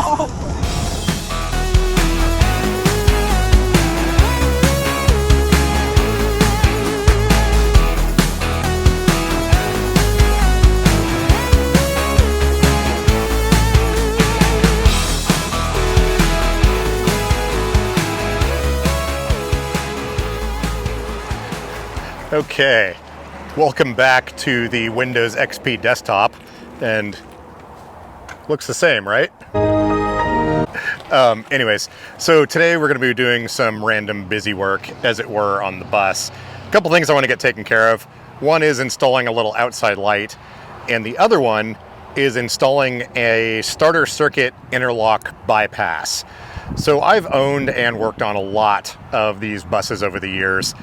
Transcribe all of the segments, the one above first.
Okay, welcome back to the Windows XP desktop, and looks the same, right? Anyways, so today we're going to be doing some random busy work, as it were, on the bus. A couple things I want to get taken care of. One is installing a little outside light, and the other one is installing a starter circuit interlock bypass. So I've owned and worked on a lot of these buses over the years,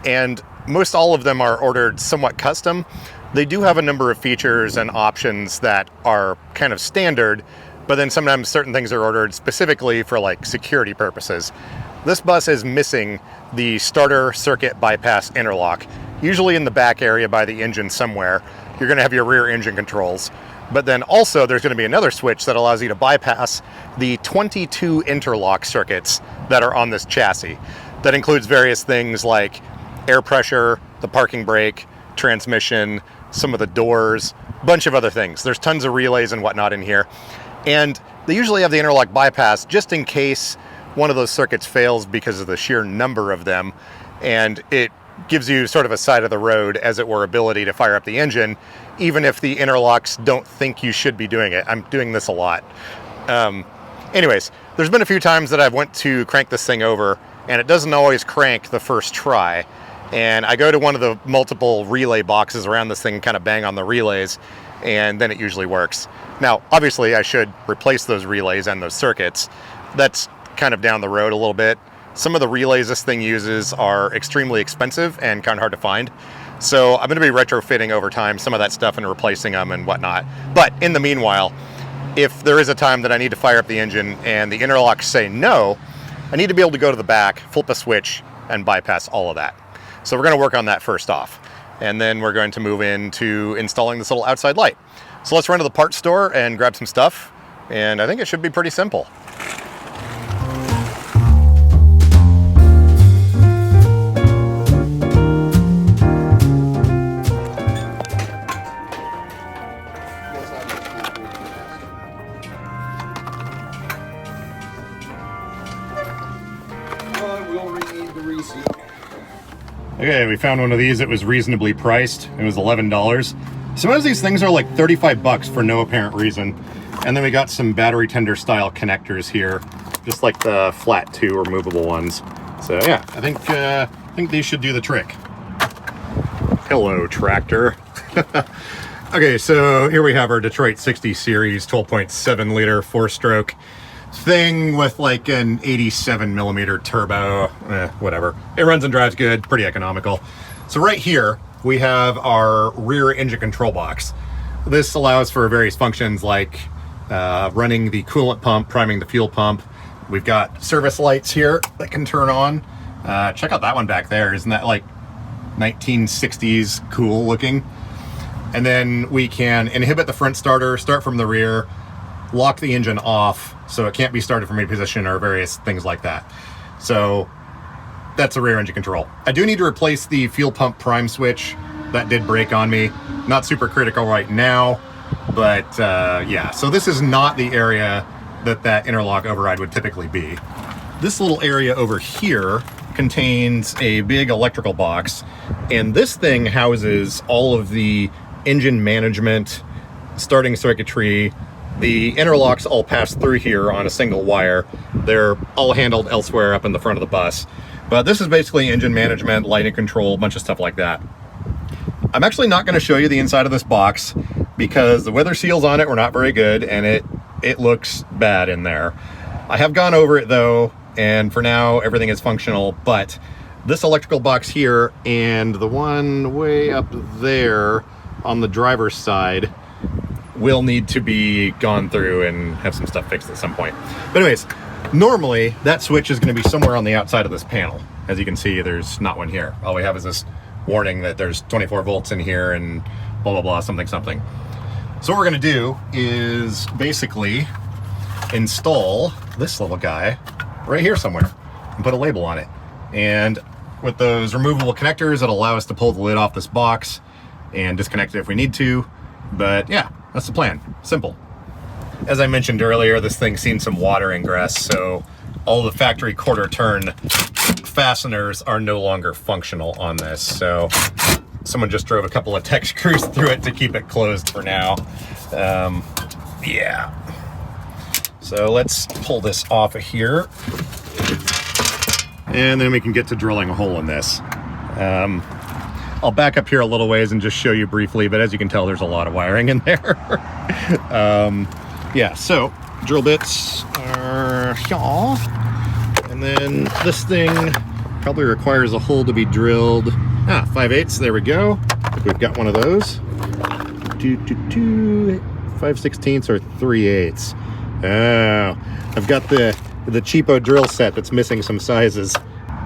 and most all of them are ordered somewhat custom. They do have a number of features and options that are kind of standard, but then sometimes certain things are ordered specifically for like security purposes. This bus is missing the starter circuit bypass interlock, usually in the back area by the engine somewhere. You're going to have your rear engine controls, but then also there's going to be another switch that allows you to bypass the 22 interlock circuits that are on this chassis. That includes various things like air pressure, the parking brake, transmission, some of the doors, a bunch of other things. There's tons of relays and whatnot in here. And they usually have the interlock bypass just in case one of those circuits fails because of the sheer number of them. And it gives you sort of a side of the road, as it were, ability to fire up the engine, even if the interlocks don't think you should be doing it. I'm doing this a lot. Anyways, there's been a few times that I've went to crank this thing over, and it doesn't always crank the first try. And I go to one of the multiple relay boxes around this thing and kind of bang on the relays, and then it usually works. Now, obviously, I should replace those relays and those circuits. That's kind of down the road a little bit. Some of the relays this thing uses are extremely expensive and kind of hard to find. So I'm going to be retrofitting over time some of that stuff and replacing them and whatnot. But in the meanwhile, if there is a time that I need to fire up the engine and the interlocks say no, I need to be able to go to the back, flip a switch, and bypass all of that. So we're going to work on that first off, and then we're going to move into installing this little outside light. So let's run to the parts store and grab some stuff, and I think it should be pretty simple. We'll read the receipt. Okay, we found one of these. It was reasonably priced. It was $11. Sometimes these things are like 35 bucks for no apparent reason. And then we got some battery tender style connectors here, just like the flat 2 removable ones. So yeah, I think these should do the trick. Hello, tractor. Okay, so here we have our Detroit 60 series 12.7 liter 4-stroke thing with like an 87 millimeter turbo, whatever. It runs and drives good, pretty economical. So right here we have our rear engine control box. This allows for various functions like running the coolant pump, priming the fuel pump. We've got service lights here that can turn on. Check out that one back there. Isn't that like 1960s cool looking? And then we can inhibit the front starter, start from the rear, lock the engine off so it can't be started from any position, or various things like that. So that's the rear engine control. I do need to replace the fuel pump prime switch. That did break on me. Not super critical right now, but yeah. So this is not the area that interlock override would typically be. This little area over here contains a big electrical box, and this thing houses all of the engine management, starting circuitry. The interlocks all pass through here on a single wire. They're all handled elsewhere up in the front of the bus. But this is basically engine management, lighting control, a bunch of stuff like that. I'm actually not going to show you the inside of this box because the weather seals on it were not very good, and it looks bad in there. I have gone over it though, and for now everything is functional, but this electrical box here and the one way up there on the driver's side will need to be gone through and have some stuff fixed at some point. But anyways, normally that switch is going to be somewhere on the outside of this panel. As you can see, there's not one here. All we have is this warning that there's 24 volts in here and blah, blah, blah, something, something. So what we're going to do is basically install this little guy right here somewhere and put a label on it. And with those removable connectors, it'll allow us to pull the lid off this box and disconnect it if we need to. But yeah, that's the plan. Simple. As I mentioned earlier, this thing's seen some water ingress, so all the factory quarter turn fasteners are no longer functional on this. So someone just drove a couple of tech screws through it to keep it closed for now. Yeah. So let's pull this off of here. And then we can get to drilling a hole in this. I'll back up here a little ways and just show you briefly, but as you can tell, there's a lot of wiring in there. Yeah, so drill bits are here. And then this thing probably requires a hole to be drilled. 5/8, there we go. I think we've got one of those. 5/16 or 3/8. Oh, I've got the cheapo drill set that's missing some sizes.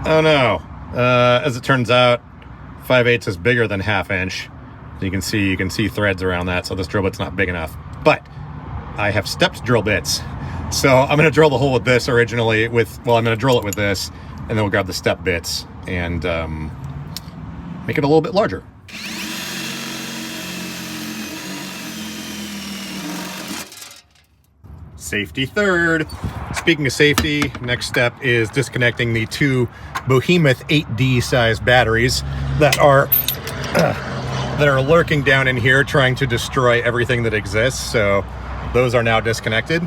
Oh no, as it turns out, 5/8 is bigger than 1/2 inch. You can see threads around that, so this drill bit's not big enough. But I have stepped drill bits, so I'm going to drill the hole with this originally. I'm going to drill it with this, and then we'll grab the step bits and make it a little bit larger. Safety third. Speaking of safety, next step is disconnecting the two Behemoth 8D size batteries that are lurking down in here trying to destroy everything that exists. So those are now disconnected.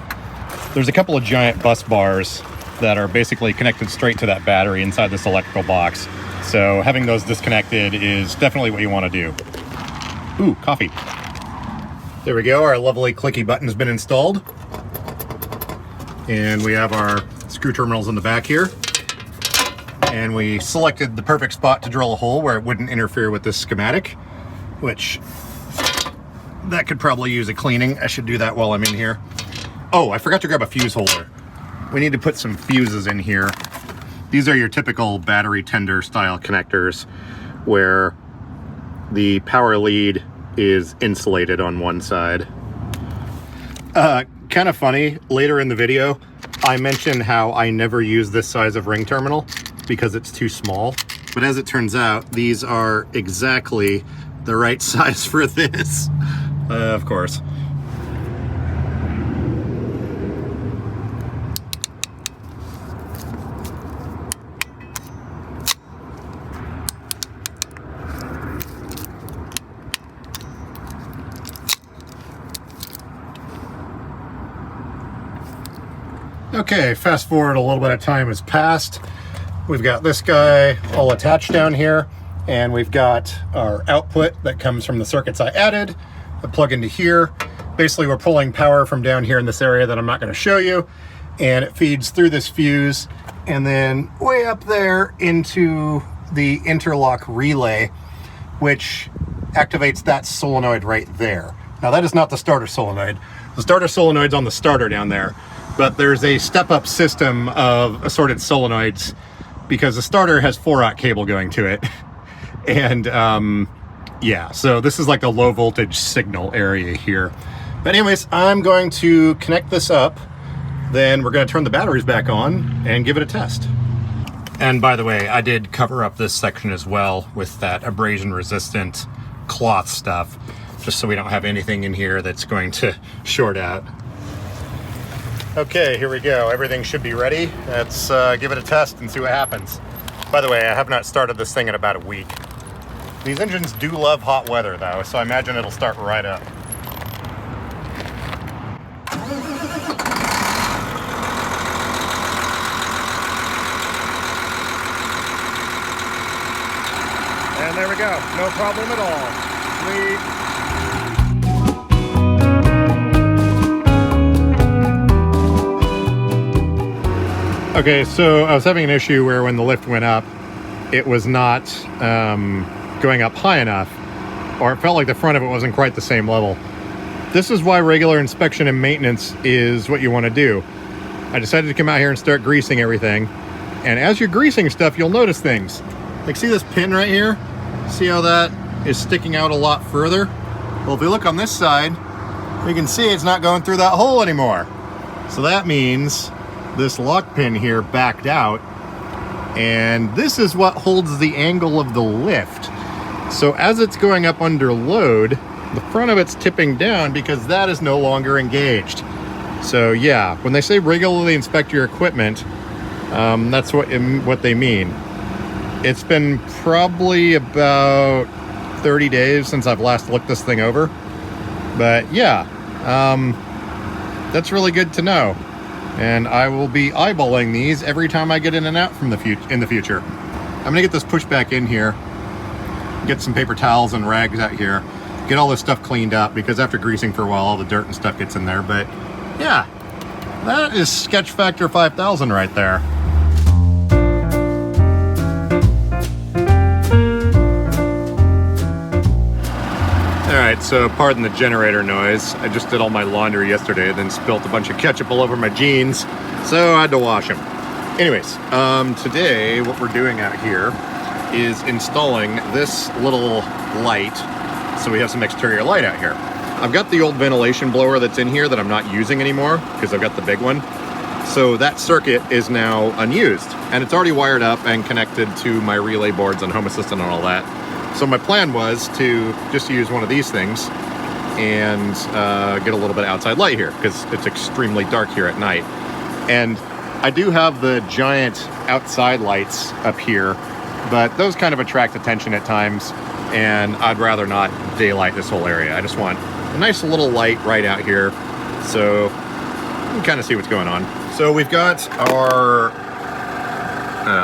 There's a couple of giant bus bars that are basically connected straight to that battery inside this electrical box. So having those disconnected is definitely what you want to do. Ooh, coffee. There we go. Our lovely clicky button has been installed. And we have our screw terminals in the back here. And we selected the perfect spot to drill a hole where it wouldn't interfere with this schematic, which that could probably use a cleaning. I should do that while I'm in here. Oh, I forgot to grab a fuse holder. We need to put some fuses in here. These are your typical battery tender style connectors where the power lead is insulated on one side. Kind of funny, later in the video, I mentioned how I never use this size of ring terminal because it's too small. But as it turns out, these are exactly the right size for this. Of course. Okay, fast forward, a little bit of time has passed. We've got this guy all attached down here, and we've got our output that comes from the circuits I added. I plug into here. Basically, we're pulling power from down here in this area that I'm not going to show you, and it feeds through this fuse and then way up there into the interlock relay, which activates that solenoid right there. Now, that is not the starter solenoid. The starter solenoid's on the starter down there. But there's a step-up system of assorted solenoids because the starter has 4-aught cable going to it. And yeah, so this is like a low voltage signal area here. But anyways, I'm going to connect this up. Then we're going to turn the batteries back on and give it a test. And by the way, I did cover up this section as well with that abrasion resistant cloth stuff, just so we don't have anything in here that's going to short out. Okay, here we go. Everything should be ready. Let's give it a test and see what happens. By the way, I have not started this thing in about a week. These engines do love hot weather though, so I imagine it'll start right up. And there we go. No problem at all. Sweet. Okay, so I was having an issue where when the lift went up, it was not going up high enough, or it felt like the front of it wasn't quite the same level. This is why regular inspection and maintenance is what you want to do. I decided to come out here and start greasing everything. And as you're greasing stuff, you'll notice things. Like, see this pin right here? See how that is sticking out a lot further? Well, if we look on this side, we can see it's not going through that hole anymore. So that means this lock pin here backed out, and this is what holds the angle of the lift. So as it's going up under load, the front of it's tipping down because that is no longer engaged. So yeah, when they say regularly inspect your equipment, that's what they mean. It's been probably about 30 days since I've last looked this thing over. But yeah, that's really good to know. And I will be eyeballing these every time I get in and out from in the future. I'm gonna get this pushed back in here, get some paper towels and rags out here, get all this stuff cleaned up, because after greasing for a while, all the dirt and stuff gets in there. But yeah, that is Sketch Factor 5000 right there. Alright, so pardon the generator noise. I just did all my laundry yesterday, then spilt a bunch of ketchup all over my jeans, so I had to wash them. Anyways, today what we're doing out here is installing this little light, so we have some exterior light out here. I've got the old ventilation blower that's in here that I'm not using anymore, because I've got the big one. So that circuit is now unused, and it's already wired up and connected to my relay boards and Home Assistant and all that. So my plan was to just use one of these things and get a little bit of outside light here, because it's extremely dark here at night. And I do have the giant outside lights up here, but those kind of attract attention at times, and I'd rather not daylight this whole area. I just want a nice little light right out here, so you can kind of see what's going on. So we've got our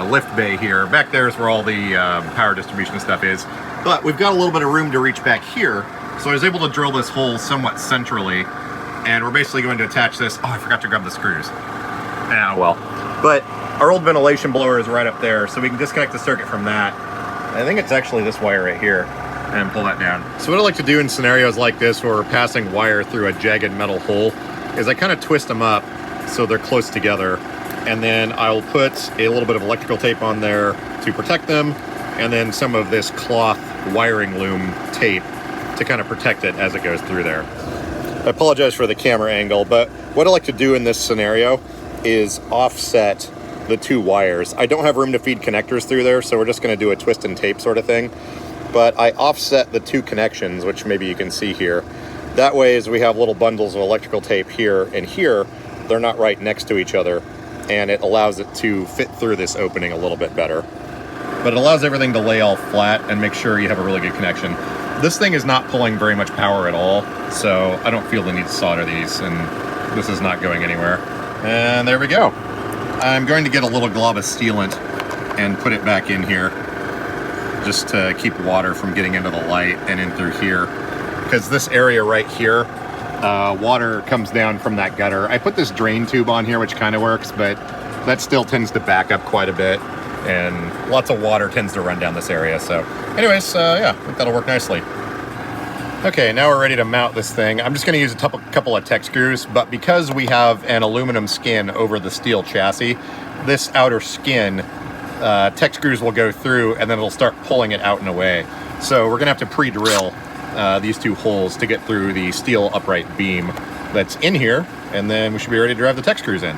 lift bay here. Back there is where all the power distribution stuff is, but we've got a little bit of room to reach back here, so I was able to drill this hole somewhat centrally, and we're basically going to attach this. Oh, I forgot to grab the screws. Ah, well. But our old ventilation blower is right up there, so we can disconnect the circuit from that. I think it's actually this wire right here, and pull that down. So what I like to do in scenarios like this where we're passing wire through a jagged metal hole is I kind of twist them up so they're close together, and then I'll put a little bit of electrical tape on there to protect them, and then some of this cloth wiring loom tape to kind of protect it as it goes through there. I apologize for the camera angle, but what I like to do in this scenario is offset the two wires. I don't have room to feed connectors through there, so we're just going to do a twist and tape sort of thing. But I offset the two connections, which maybe you can see here. That way, as we have little bundles of electrical tape here and here, they're not right next to each other, and it allows it to fit through this opening a little bit better. But it allows everything to lay all flat and make sure you have a really good connection. This thing is not pulling very much power at all, so I don't feel the need to solder these, and this is not going anywhere. And there we go. I'm going to get a little glob of sealant and put it back in here, just to keep water from getting into the light and in through here. Because this area right here, water comes down from that gutter. I put this drain tube on here, which kind of works, but that still tends to back up quite a bit, and lots of water tends to run down this area. So anyways, yeah, I think that'll work nicely. Okay, now we're ready to mount this thing. I'm just going to use a couple of tech screws, but because we have an aluminum skin over the steel chassis, this outer skin, tech screws will go through, and then it'll start pulling it out and away. So we're going to have to pre-drill these two holes to get through the steel upright beam that's in here, and then we should be ready to drive the tech screws in.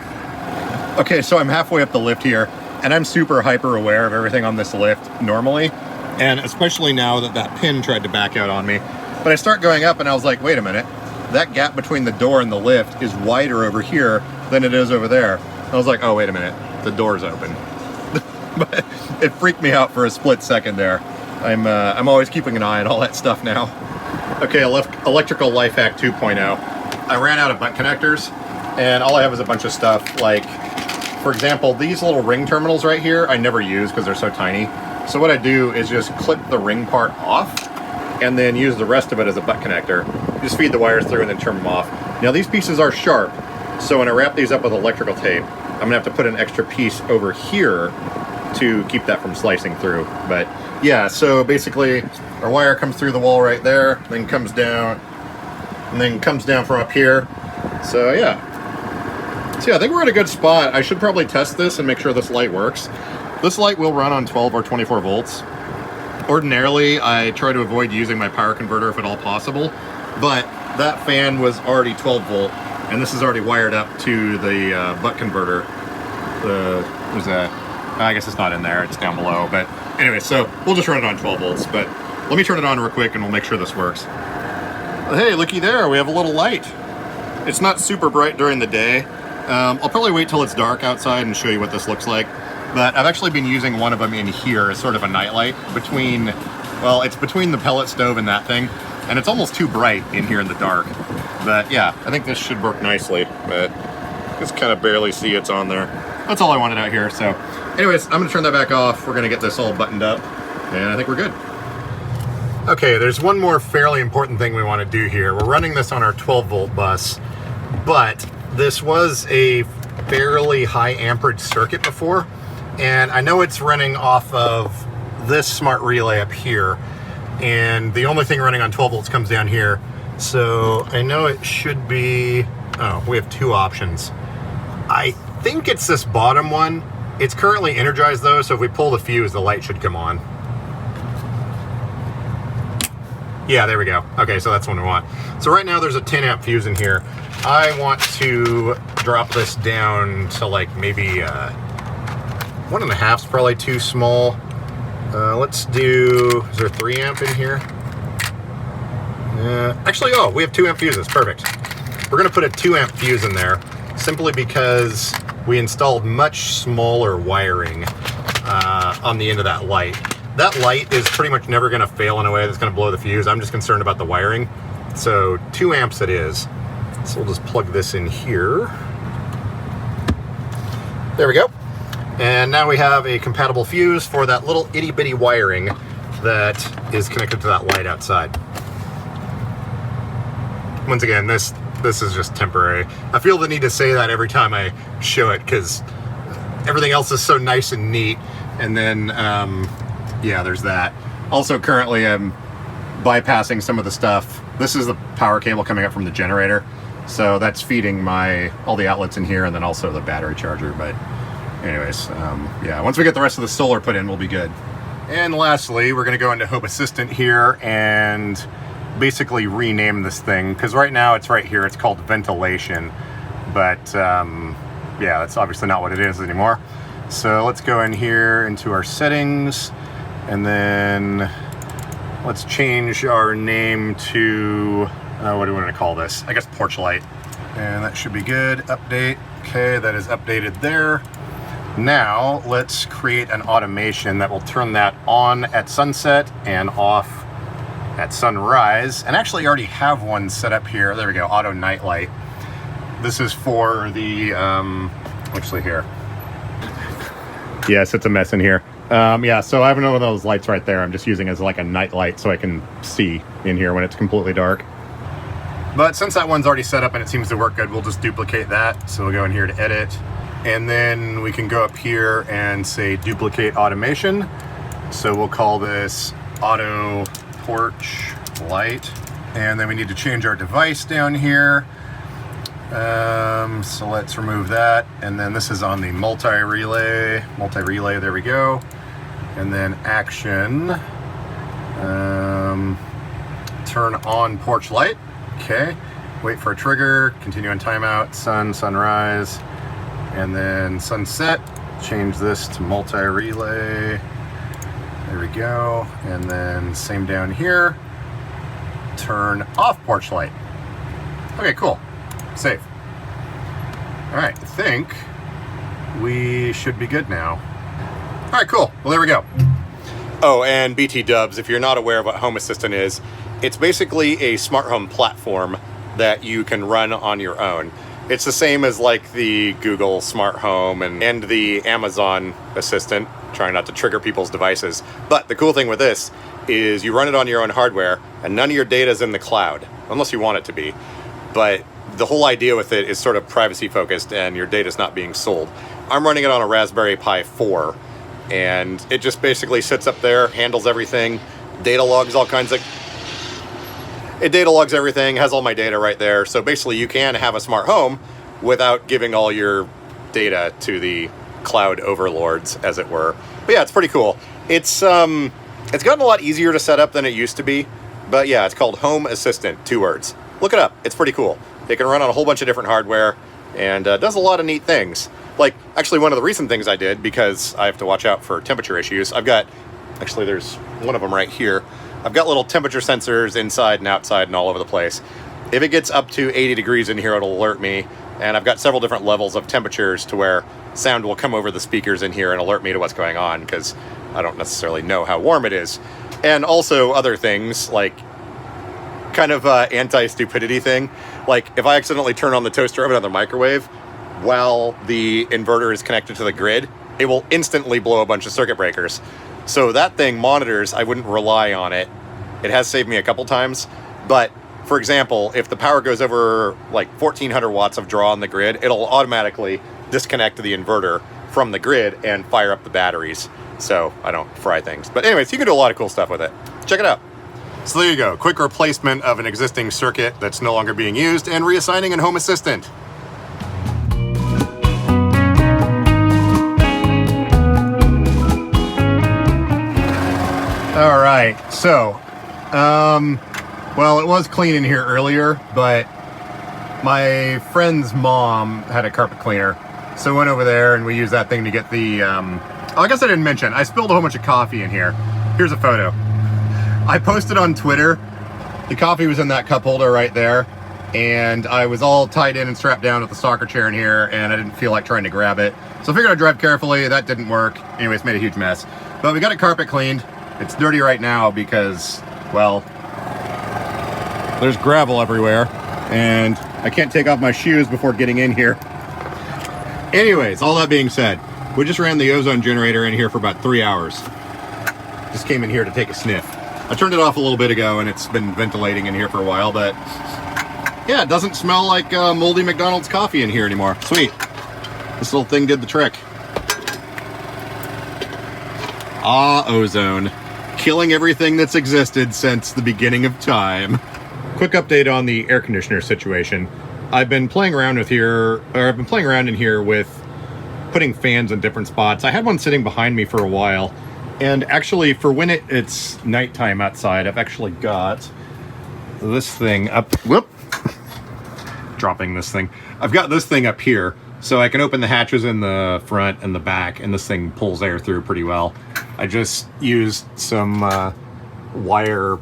Okay, so I'm halfway up the lift here, and I'm super hyper aware of everything on this lift normally, and especially now that that pin tried to back out on me. But I start going up and I was like, wait a minute, that gap between the door and the lift is wider over here than it is over there. I was like, oh, wait a minute, the door's open. But it freaked me out for a split second there. I'm always keeping an eye on all that stuff now. Okay, electrical life hack 2.0. I ran out of butt connectors, and all I have is a bunch of stuff. Like, for example, these little ring terminals right here, I never use because they're so tiny. So what I do is just clip the ring part off, and then use the rest of it as a butt connector. Just feed the wires through and then turn them off. Now these pieces are sharp, so when I wrap these up with electrical tape, I'm gonna have to put an extra piece over here to keep that from slicing through. But yeah, so basically our wire comes through the wall right there, then comes down, and then comes down from up here. So yeah. So yeah, I think we're at a good spot. I should probably test this and make sure this light works. This light will run on 12 or 24 volts. Ordinarily, I try to avoid using my power converter if at all possible, but that fan was already 12 volt, and this is already wired up to the buck converter. Where's that? I guess it's not in there, it's down below, but anyway, so we'll just run it on 12 volts, but let me turn it on real quick and we'll make sure this works. Hey, looky there, we have a little light. It's not super bright during the day. I'll probably wait till it's dark outside and show you what this looks like, but I've actually been using one of them in here as sort of a nightlight between, well, it's between the pellet stove and that thing, and it's almost too bright in here in the dark. But yeah, I think this should work nicely, but just kind of barely see it's on there. That's all I wanted out here. So anyways, I'm gonna turn that back off. We're gonna get this all buttoned up, and I think we're good. Okay, there's one more fairly important thing we want to do here. We're running this on our 12 volt bus, but this was a fairly high amperage circuit before, and I know it's running off of this smart relay up here, and the only thing running on 12 volts comes down here. So I know it should be, oh, we have two options. I think it's this bottom one. It's currently energized though, so if we pull the fuse, the light should come on. Yeah, there we go. Okay, so that's what we want. So right now there's a 10 amp fuse in here. I want to drop this down to like maybe 1.5 is probably too small. Let's do, is there 3 amp in here? Actually, oh, we have 2 amp fuses, perfect. We're gonna put a 2 amp fuse in there simply because we installed much smaller wiring on the end of that light. That light is pretty much never gonna fail in a way that's gonna blow the fuse. I'm just concerned about the wiring. So 2 amps it is. So we'll just plug this in here. There we go. And now we have a compatible fuse for that little itty bitty wiring that is connected to that light outside. Once again, this is just temporary. I feel the need to say that every time I show it because everything else is so nice and neat. And then, yeah, there's that. Also, currently I'm bypassing some of the stuff. This is the power cable coming up from the generator. So that's feeding all the outlets in here and then also the battery charger. But anyways, yeah, once we get the rest of the solar put in, we'll be good. And lastly, we're gonna go into Home Assistant here and basically rename this thing, because right now it's right here, it's called ventilation, but yeah, that's obviously not what it is anymore. So let's go in here into our settings, and then let's change our name to, what do we want to call this? I guess porch light. And that should be good. Update. Okay, that is updated there. Now let's create an automation that will turn that on at sunset and off at sunrise. And actually I already have one set up here. There we go, auto night light. This is for the, actually here. Yes, it's a mess in here. Yeah, so I have one of those lights right there. I'm just using as like a night light so I can see in here when it's completely dark. But since that one's already set up and it seems to work good, we'll just duplicate that. So we'll go in here to edit, and then we can go up here and say duplicate automation. So we'll call this auto porch light, and then we need to change our device down here. So let's remove that, and then this is on the multi-relay, there we go. And then action, turn on porch light. Okay, wait for a trigger, continue on timeout, sunrise, and then sunset. Change this to multi-relay. There we go. And then same down here. Turn off porch light. Okay, cool. Save. All right, I think we should be good now. All right, cool. Well, there we go. Oh, and BT dubs, if you're not aware of what Home Assistant is, it's basically a smart home platform that you can run on your own. It's the same as like the Google Smart Home and the Amazon Assistant, trying not to trigger people's devices. But the cool thing with this is you run it on your own hardware and none of your data is in the cloud, unless you want it to be. But the whole idea with it is sort of privacy focused and your data is not being sold. I'm running it on a Raspberry Pi 4, and it just basically sits up there, handles everything, data logs all kinds of... It data logs everything, has all my data right there. So basically you can have a smart home without giving all your data to the cloud overlords, as it were. But yeah, it's pretty cool. It's gotten a lot easier to set up than it used to be. But yeah, it's called Home Assistant, 2 words. Look it up, it's pretty cool. It can run on a whole bunch of different hardware and does a lot of neat things. Like, actually, one of the recent things I did, because I have to watch out for temperature issues, I've got, actually there's one of them right here. I've got little temperature sensors inside and outside and all over the place. If it gets up to 80 degrees in here, it'll alert me. And I've got several different levels of temperatures to where sound will come over the speakers in here and alert me to what's going on, because I don't necessarily know how warm it is. And also other things, like kind of anti-stupidity thing. Like if I accidentally turn on the toaster oven or the microwave while the inverter is connected to the grid, it will instantly blow a bunch of circuit breakers. So that thing monitors. I wouldn't rely on it. It has saved me a couple times, but for example, if the power goes over like 1400 watts of draw on the grid, it'll automatically disconnect the inverter from the grid and fire up the batteries. So I don't fry things. But anyways, you can do a lot of cool stuff with it. Check it out. So there you go. Quick replacement of an existing circuit that's no longer being used and reassigning an home assistant. All right, so, well, it was clean in here earlier, but my friend's mom had a carpet cleaner. So I went over there and we used that thing to get the, oh, I guess I didn't mention, I spilled a whole bunch of coffee in here. Here's a photo. I posted on Twitter. The coffee was in that cup holder right there. And I was all tied in and strapped down with the soccer chair in here, and I didn't feel like trying to grab it. So I figured I'd drive carefully. That didn't work. Anyways, made a huge mess. But we got it carpet cleaned. It's dirty right now because, well, there's gravel everywhere. And I can't take off my shoes before getting in here. Anyways, all that being said, we just ran the ozone generator in here for about 3 hours. Just came in here to take a sniff. I turned it off a little bit ago and it's been ventilating in here for a while, but yeah, it doesn't smell like moldy McDonald's coffee in here anymore. Sweet. This little thing did the trick. Ah, ozone. Killing everything that's existed since the beginning of time. Quick update on the air conditioner situation. I've been playing around in here with putting fans in different spots. I had one sitting behind me for a while. And actually, for when it's nighttime outside, I've actually got this thing up. Whoop! Dropping this thing. I've got this thing up here, so I can open the hatches in the front and the back, and this thing pulls air through pretty well. I just used some wire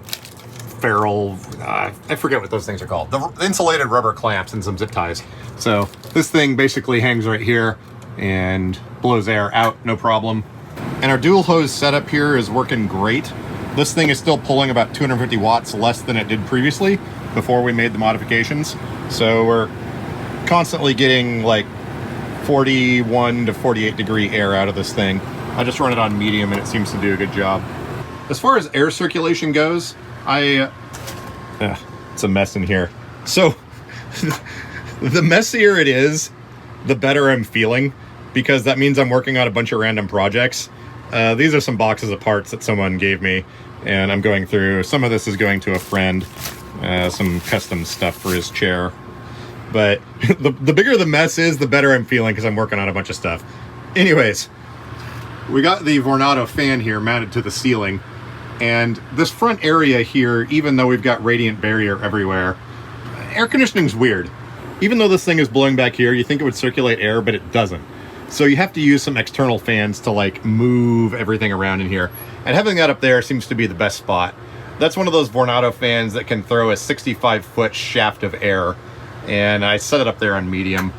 ferrule. I forget what those things are called. The insulated rubber clamps and some zip ties. So this thing basically hangs right here and blows air out, no problem. And our dual hose setup here is working great. This thing is still pulling about 250 watts less than it did previously before we made the modifications. So we're constantly getting like 41 to 48 degree air out of this thing. I just run it on medium and it seems to do a good job. As far as air circulation goes, it's a mess in here. So the messier it is, the better I'm feeling, because that means I'm working on a bunch of random projects. These are some boxes of parts that someone gave me, and I'm going through. Some of this is going to a friend, some custom stuff for his chair. But the bigger the mess is, the better I'm feeling, because I'm working on a bunch of stuff. Anyways, we got the Vornado fan here mounted to the ceiling, and this front area here, even though we've got radiant barrier everywhere, air conditioning's weird. Even though this thing is blowing back here, you think it would circulate air, but it doesn't. So you have to use some external fans to like move everything around in here. And having that up there seems to be the best spot. That's one of those Vornado fans that can throw a 65-foot shaft of air. And I set it up there on medium.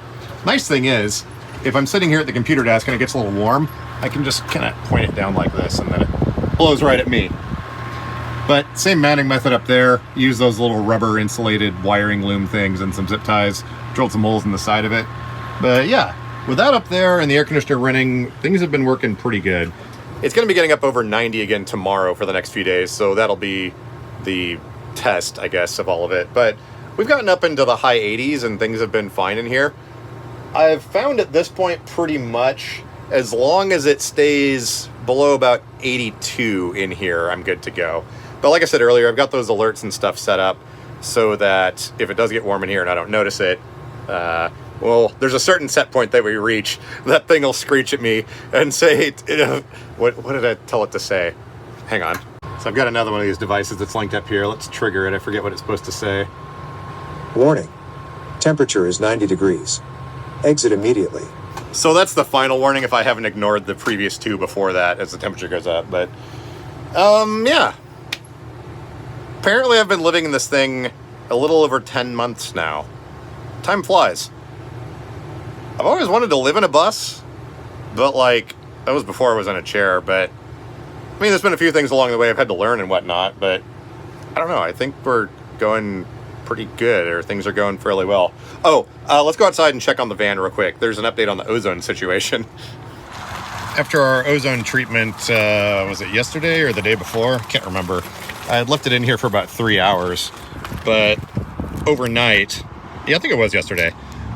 Nice thing is, if I'm sitting here at the computer desk and it gets a little warm, I can just kind of point it down like this and then it blows right at me. But same mounting method up there. Use those little rubber insulated wiring loom things and some zip ties. Drilled some holes in the side of it. But yeah. With that up there and the air conditioner running, things have been working pretty good. It's going to be getting up over 90 again tomorrow for the next few days, so that'll be the test, I guess, of all of it. But we've gotten up into the high 80s and things have been fine in here. I've found at this point pretty much, as long as it stays below about 82 in here, I'm good to go. But like I said earlier, I've got those alerts and stuff set up so that if it does get warm in here and I don't notice it, well, there's a certain set point that we reach, that thing will screech at me and say, what did I tell it to say? Hang on. So I've got another one of these devices that's linked up here. Let's trigger it. I forget what it's supposed to say. Warning. Temperature is 90 degrees. Exit immediately. So that's the final warning if I haven't ignored the previous two before that as the temperature goes up. But, yeah. Apparently I've been living in this thing a little over 10 months now. Time flies. I've always wanted to live in a bus, but like, that was before I was in a chair, but I mean, there's been a few things along the way I've had to learn and whatnot, but I don't know, I think we're going pretty good, or things are going fairly well. Oh, let's go outside and check on the van real quick. There's an update on the ozone situation. After our ozone treatment, was it yesterday or the day before? Can't remember. I had left it in here for about 3 hours, but overnight, yeah, I think it was yesterday,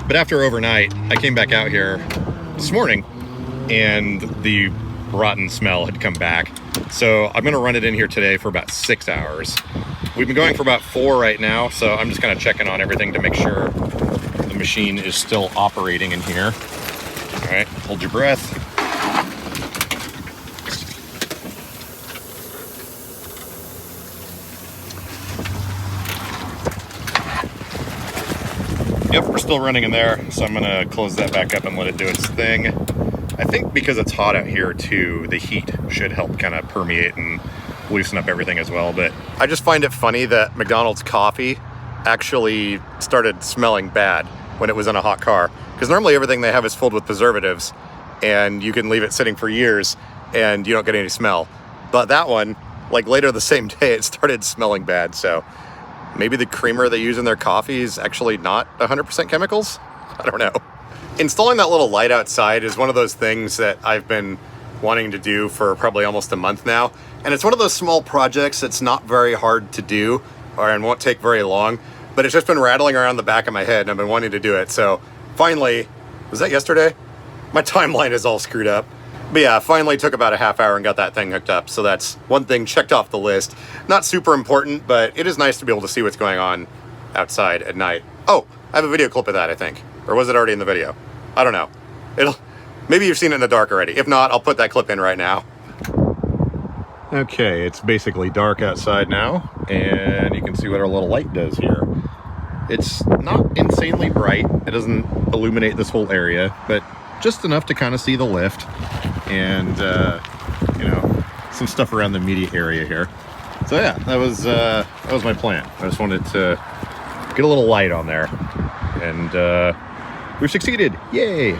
but after overnight, I came back out here this morning and the rotten smell had come back. So I'm gonna run it in here today for about 6 hours. We've been going for about 4 right now, so I'm just kind of checking on everything to make sure the machine is still operating in here. All right, hold your breath. Yep, we're still running in there, so I'm gonna close that back up and let it do its thing. I think because it's hot out here too, the heat should help kind of permeate and loosen up everything as well. But I just find it funny that McDonald's coffee actually started smelling bad when it was in a hot car. Because normally everything they have is filled with preservatives and you can leave it sitting for years and you don't get any smell. But that one, like later the same day, it started smelling bad. So maybe the creamer they use in their coffee is actually not 100% chemicals? I don't know. Installing that little light outside is one of those things that I've been wanting to do for probably almost a month now. And it's one of those small projects that's not very hard to do and won't take very long, but it's just been rattling around the back of my head and I've been wanting to do it. So finally, was that yesterday? My timeline is all screwed up. But yeah, finally took about a half hour and got that thing hooked up. So that's one thing checked off the list. Not super important, but it is nice to be able to see what's going on outside at night. Oh, I have a video clip of that, I think. Or was it already in the video? I don't know. Maybe you've seen it in the dark already. If not, I'll put that clip in right now. Okay, it's basically dark outside now, and you can see what our little light does here. It's not insanely bright. It doesn't illuminate this whole area, but just enough to kind of see the lift and, you know, some stuff around the immediate area here. So yeah, that was my plan. I just wanted to get a little light on there, and we've succeeded. Yay!